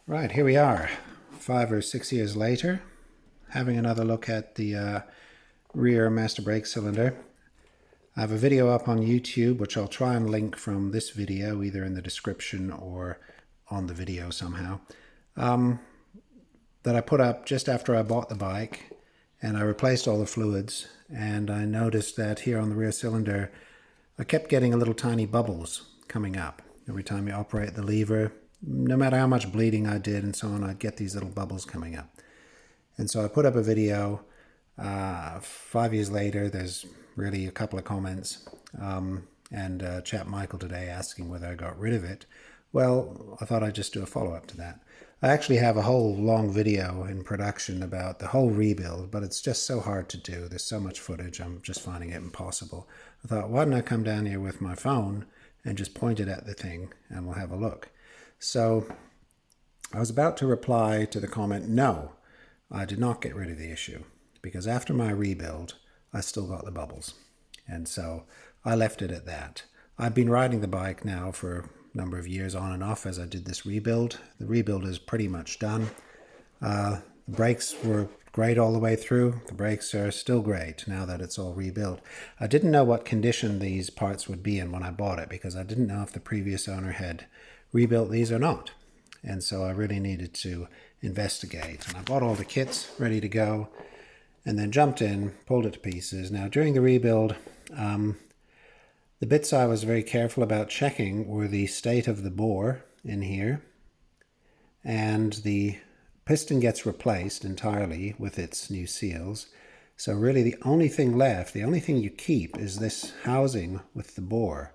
Right, here we are, 5 or 6 years later, having another look at the rear master brake cylinder. I have a video up on YouTube, which I'll try and link from this video, either in the description or on the video somehow, that I put up just after I bought the bike, and I replaced all the fluids, and I noticed that here on the rear cylinder, I kept getting a little tiny bubbles coming up. Every time you operate the lever, no matter how much bleeding I did and so on, I'd get these little bubbles coming up. And so I put up a video. 5 years later, there's really a couple of comments, and chap Michael today asking whether I got rid of it. Well, I thought I'd just do a follow-up to that. I actually have a whole long video in production about the whole rebuild, but it's just so hard to do. There's so much footage, I'm just finding it impossible. I thought, why don't I come down here with my phone and just point it at the thing and we'll have a look. So I was about to reply to the comment, no, I did not get rid of the issue, because after my rebuild, I still got the bubbles. And so I left it at that. I've been riding the bike now for a number of years on and off as I did this rebuild. The rebuild is pretty much done. The brakes were great all the way through. The brakes are still great now that it's all rebuilt. I didn't know what condition these parts would be in when I bought it, because I didn't know if the previous owner had rebuilt these or not. And so I really needed to investigate. And I bought all the kits ready to go and then jumped in, pulled it to pieces. Now, during the rebuild, the bits I was very careful about checking were the state of the bore in here, and the piston gets replaced entirely with its new seals. So really the only thing left, the only thing you keep, is this housing with the bore.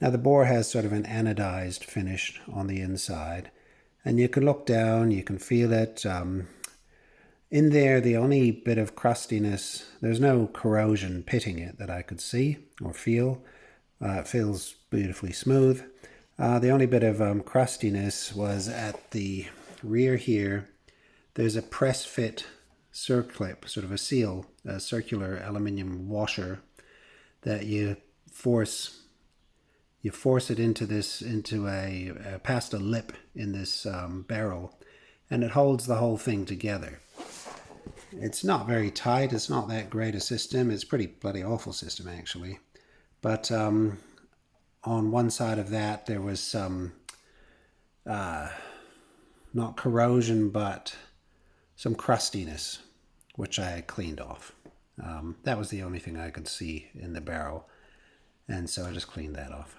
Now the bore has sort of an anodized finish on the inside, and you can look down, you can feel it. In there, the only bit of crustiness, there's no corrosion pitting it that I could see or feel. It feels beautifully smooth. The only bit of crustiness was at the rear here. There's a press fit circlip, sort of a seal, a circular aluminium washer that you force it into past a lip in this barrel, and it holds the whole thing together. It's not very tight. It's not that great a system. It's a pretty bloody awful system, actually. But on one side of that, there was some, not corrosion, but some crustiness, which I cleaned off. That was the only thing I could see in the barrel, and so I just cleaned that off.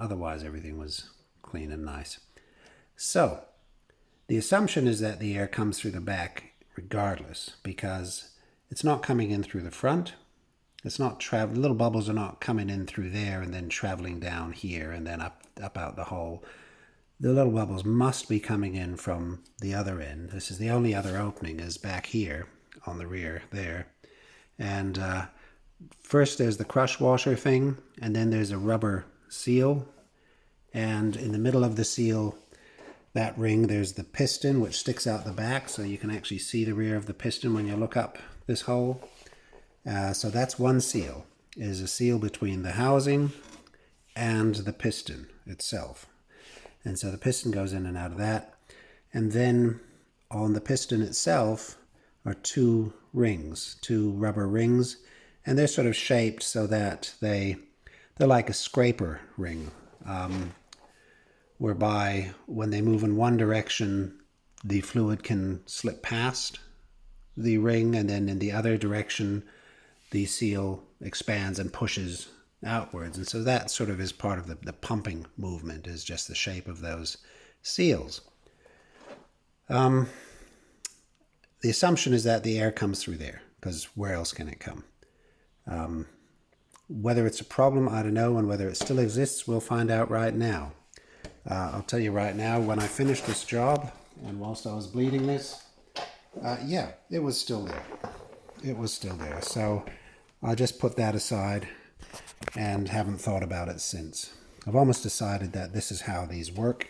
Otherwise, everything was clean and nice. So the assumption is that the air comes through the back regardless, because it's not coming in through the front. It's not traveling. Little bubbles are not coming in through there and then traveling down here and then up out the hole. The little bubbles must be coming in from the other end. This is the only other opening is back here on the rear there. And first there's the crush washer thing, and then there's a rubber seal. And in the middle of the seal, that ring, there's the piston, which sticks out the back, so you can actually see the rear of the piston when you look up this hole. So that's one seal, is a seal between the housing and the piston itself. And so the piston goes in and out of that. And then on the piston itself are two rings, two rubber rings, and they're sort of shaped so that they're like a scraper ring, whereby when they move in one direction, the fluid can slip past the ring, and then in the other direction, the seal expands and pushes outwards. And so that sort of is part of the pumping movement, is just the shape of those seals. The assumption is that the air comes through there, because where else can it come? Whether it's a problem, I don't know, and whether it still exists, we'll find out right now. I'll tell you right now, when I finished this job, and whilst I was bleeding this, yeah, it was still there. It was still there. So I just put that aside and haven't thought about it since. I've almost decided that this is how these work.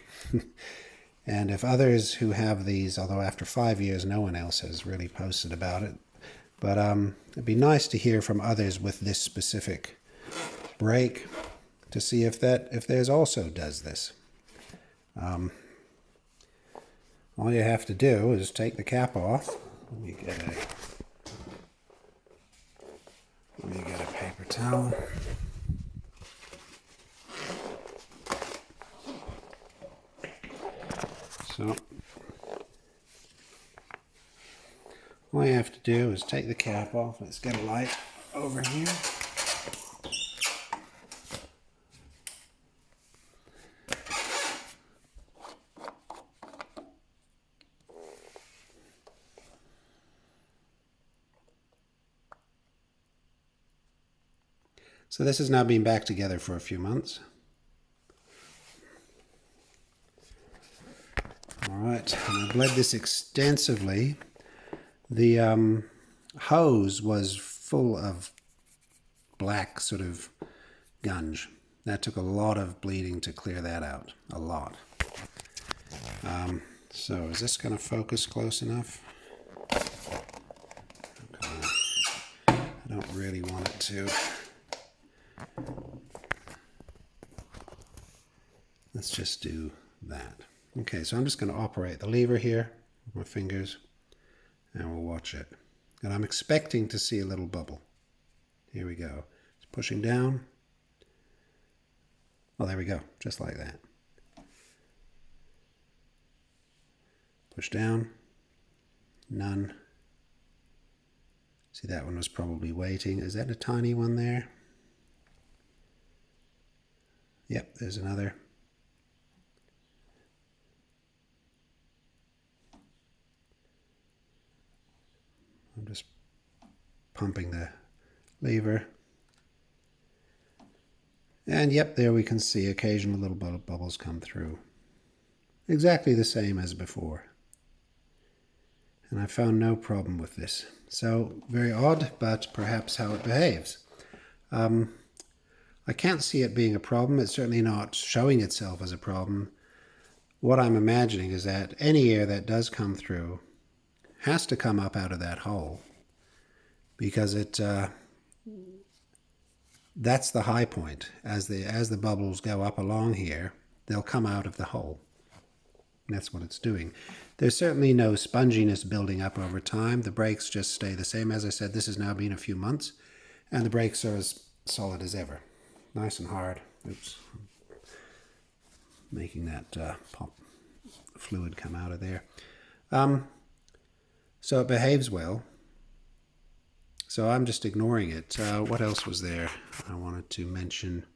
And if others who have these, although after 5 years no one else has really posted about it, but it'd be nice to hear from others with this specific brake to see if theirs also does this. All you have to do is take the cap off. Let me get a paper towel. So all you have to do is take the cap off. Let's get a light over here. So this has now been back together for a few months. All right, and I bled this extensively. The hose was full of black sort of gunge. That took a lot of bleeding to clear that out, a lot. So is this going to focus close enough? Okay. I don't really want it to. Let's just do that. Okay, so I'm just going to operate the lever here with my fingers, and we'll watch it. And I'm expecting to see a little bubble. Here we go. It's pushing down. Oh, there we go, just like that. Push down. None. See, that one was probably waiting. Is that a tiny one there? Yep, there's another. I'm just pumping the lever. And yep, there we can see occasional little bubbles come through. Exactly the same as before. And I found no problem with this. So, very odd, but perhaps how it behaves. I can't see it being a problem. It's certainly not showing itself as a problem. What I'm imagining is that any air that does come through has to come up out of that hole, because that's the high point. As the bubbles go up along here, they'll come out of the hole. And that's what it's doing. There's certainly no sponginess building up over time. The brakes just stay the same. As I said, this has now been a few months, and the brakes are as solid as ever. Nice and hard. Oops. Making that pop fluid come out of there. So it behaves well. So I'm just ignoring it. What else was there I wanted to mention?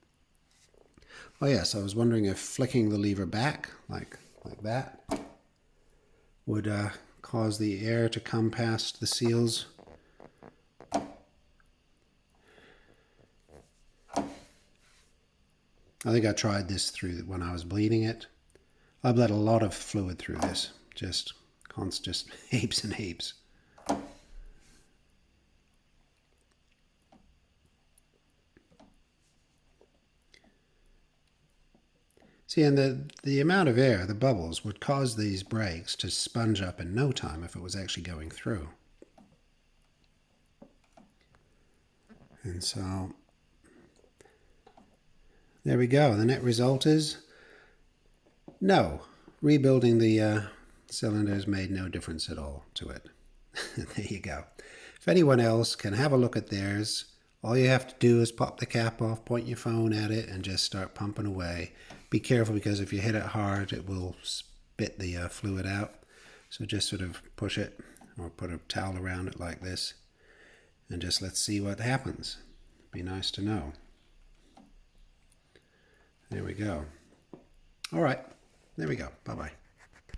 Oh yes, I was wondering if flicking the lever back, like that, would cause the air to come past the seals. I think I tried this through when I was bleeding it. I bled a lot of fluid through this, just heaps and heaps. See, and the amount of air, the bubbles, would cause these brakes to sponge up in no time if it was actually going through. And so, there we go. The net result is, no, rebuilding the cylinders made no difference at all to it. There you go. If anyone else can have a look at theirs, all you have to do is pop the cap off, point your phone at it, and just start pumping away. Be careful, because if you hit it hard, it will spit the fluid out. So just sort of push it, or put a towel around it like this, and just let's see what happens. Be nice to know. There we go. All right. There we go. Bye-bye.